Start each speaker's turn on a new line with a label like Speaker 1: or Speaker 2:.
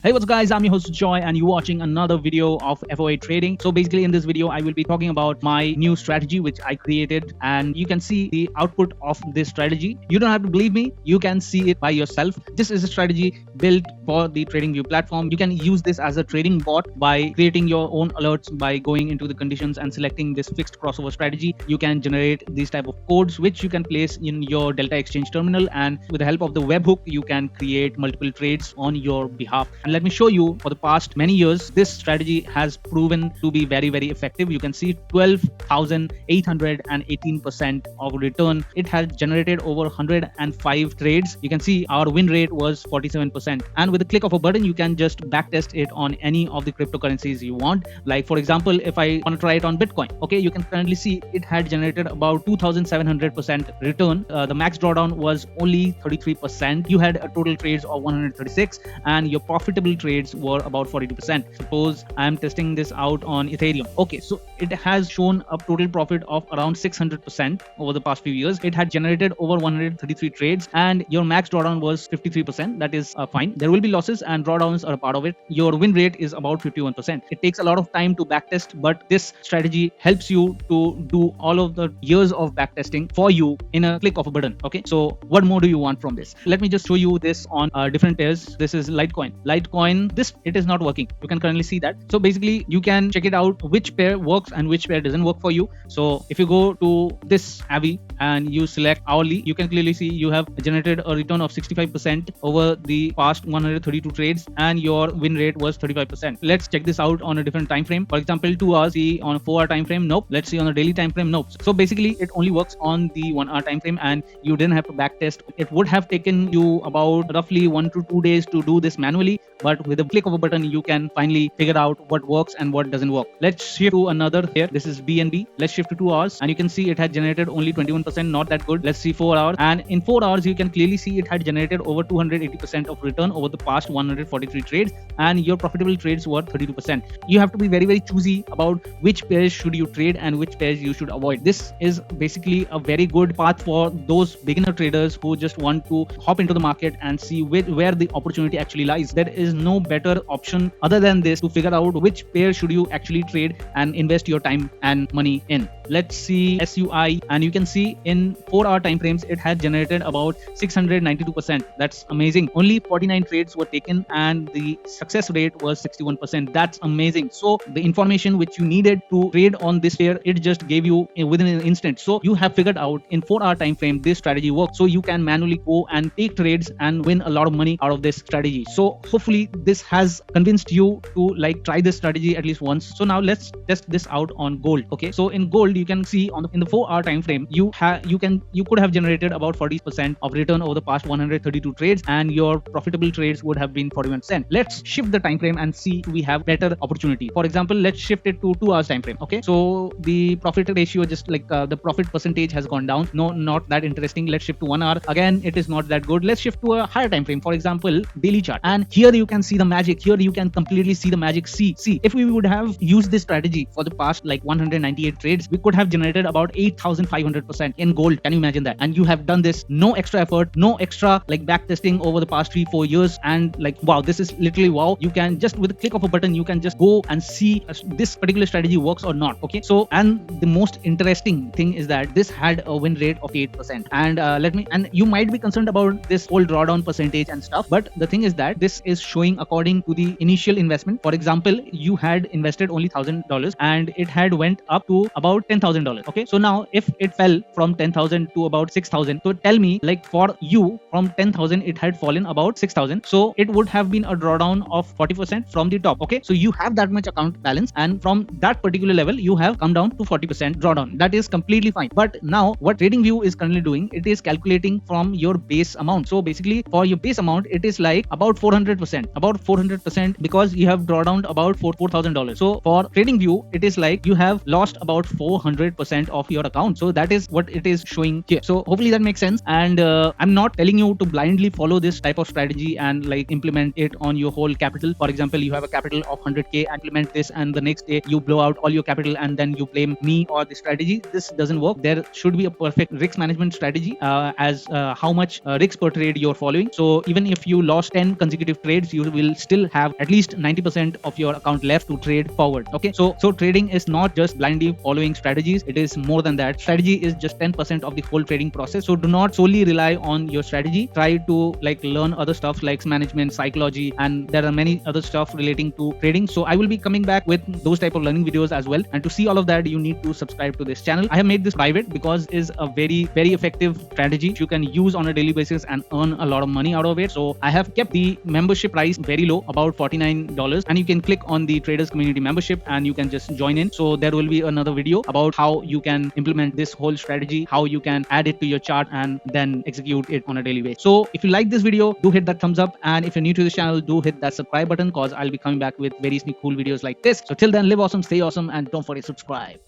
Speaker 1: Hey, what's up guys, I'm your host Joy and you're watching another video of FOA trading. So basically in this video, I will be talking about my new strategy which I created, and you can see the output of this strategy. You don't have to believe me, you can see it by yourself. This is a strategy built for the TradingView platform. You can use this as a trading bot by creating your own alerts by going into the conditions and selecting this fixed crossover strategy. You can generate these type of codes which you can place in your Delta Exchange terminal, and with the help of the webhook, you can create multiple trades on your behalf. And let me show you, for the past many years, this strategy has proven to be very, very effective. You can see 12,818% of return. It has generated over 105 trades. You can see our win rate was 47%. And with the click of a button, you can just backtest it on any of the cryptocurrencies you want. Like for example, if I want to try it on Bitcoin, okay, you can currently see it had generated about 2,700% return. The max drawdown was only 33%. You had a total trades of 136 and your profitable trades were about 42%. Suppose I am testing this out on Ethereum. Okay, so it has shown a total profit of around 600% over the past few years. It had generated over 133 trades and your max drawdown was 53%. That is fine. There will be losses and drawdowns are a part of it. Your win rate is about 51%. It takes a lot of time to backtest, but this strategy helps you to do all of the years of backtesting for you in a click of a button. Okay, so what more do you want from this? Let me just show you this on different pairs. This is Litecoin. This it is not working. You can currently see that. So basically you can check it out which pair works and which pair doesn't work for you. So if you go to this Avi and you select hourly, you can clearly see you have generated a return of 65% over the past 132 trades and your win rate was 35%. Let's check this out on a different time frame. For example, 2 hours. See on a 4 hour time frame. Nope. Let's see on a daily time frame. Nope. So basically it only works on the 1 hour time frame and you didn't have to backtest. It would have taken you about roughly 1 to 2 days to do this manually, but with a click of a button you can finally figure out what works and what doesn't work. Let's shift to another here. This is BNB. Let's shift to 2 hours and you can see it had generated only 21%, not that good. Let's see 4 hours, and in 4 hours you can clearly see it had generated over 280% of return over the past 143 trades and your profitable trades were 32%. You have to be very, very choosy about which pairs should you trade and which pairs you should avoid. This is basically a very good path for those beginner traders who just want to hop into the market and see where the opportunity actually lies. There is no better option other than this to figure out which pair should you actually trade and invest your time and money in. Let's see SUI, and you can see in 4 hour time frames it had generated about 692%. That's amazing. Only 49 trades were taken and the success rate was 61%. That's amazing. So the information which you needed to trade on this pair, it just gave you within an instant. So you have figured out in 4 hour time frame this strategy works, so you can manually go and take trades and win a lot of money out of this strategy. So hopefully this has convinced you to try this strategy at least once. So now let's test this out on gold. Okay, so in gold you can see in the 4 hour time frame you could have generated about 40% of return over the past 132 trades and your profitable trades would have been 41%. Let's shift the time frame and see we have better opportunity. For example, let's shift it to 2 hours time frame. Okay, so the profit ratio, just the profit percentage has gone down. No, not that interesting. Let's shift to 1 hour. Again, it is not that good. Let's shift to a higher time frame. For example, daily chart, and here you can see the magic. Here you can completely see the magic. See, if we would have used this strategy for the past 198 trades, we could have generated about 8,500% in gold. Can you imagine that? And you have done this, no extra effort, no extra backtesting over the past 3-4 years, and wow, this is literally wow. You can just, with a click of a button, you can just go and see this particular strategy works or not. Okay, so, and the most interesting thing is that this had a win rate of 8%. And and you might be concerned about this whole drawdown percentage and stuff, but the thing is that this is showing according to the initial investment. For example, you had invested only $1,000 and it had went up to about $10,000. Okay, so now if it fell from 10,000 to about 6,000, so tell me, for you from 10,000 it had fallen about 6,000, so it would have been a drawdown of 40% from the top. Okay, so you have that much account balance and from that particular level you have come down to 40% drawdown. That is completely fine. But now what TradingView is currently doing, it is calculating from your base amount. So basically for your base amount it is about 400%, because you have drawdown about $4,000. So for TradingView it is you have lost about $400 100% of your account. So that is what it is showing here. So hopefully that makes sense. And I'm not telling you to blindly follow this type of strategy and like implement it on your whole capital. For example, you have a capital of 100k, implement this, and the next day you blow out all your capital and then you blame me or the strategy. This doesn't work. There should be a perfect risk management strategy as how much risk per trade you're following. So even if you lost 10 consecutive trades, you will still have at least 90% of your account left to trade forward. Okay, so trading is not just blindly following strategies. It is more than that. Strategy is just 10% of the whole trading process. So do not solely rely on your strategy. Try to like learn other stuff like management, psychology, and there are many other stuff relating to trading. So I will be coming back with those type of learning videos as well. And to see all of that, you need to subscribe to this channel. I have made this private because it is a very effective strategy you can use on a daily basis and earn a lot of money out of it. So I have kept the membership price very low, about $49, and you can click on the traders community membership and you can just join in. So there will be another video about how you can implement this whole strategy, how you can add it to your chart and then execute it on a daily basis. So if you like this video, do hit that thumbs up, and if you're new to this channel, do hit that subscribe button because I'll be coming back with very cool videos like this. So till then, live awesome, stay awesome, and don't forget to subscribe.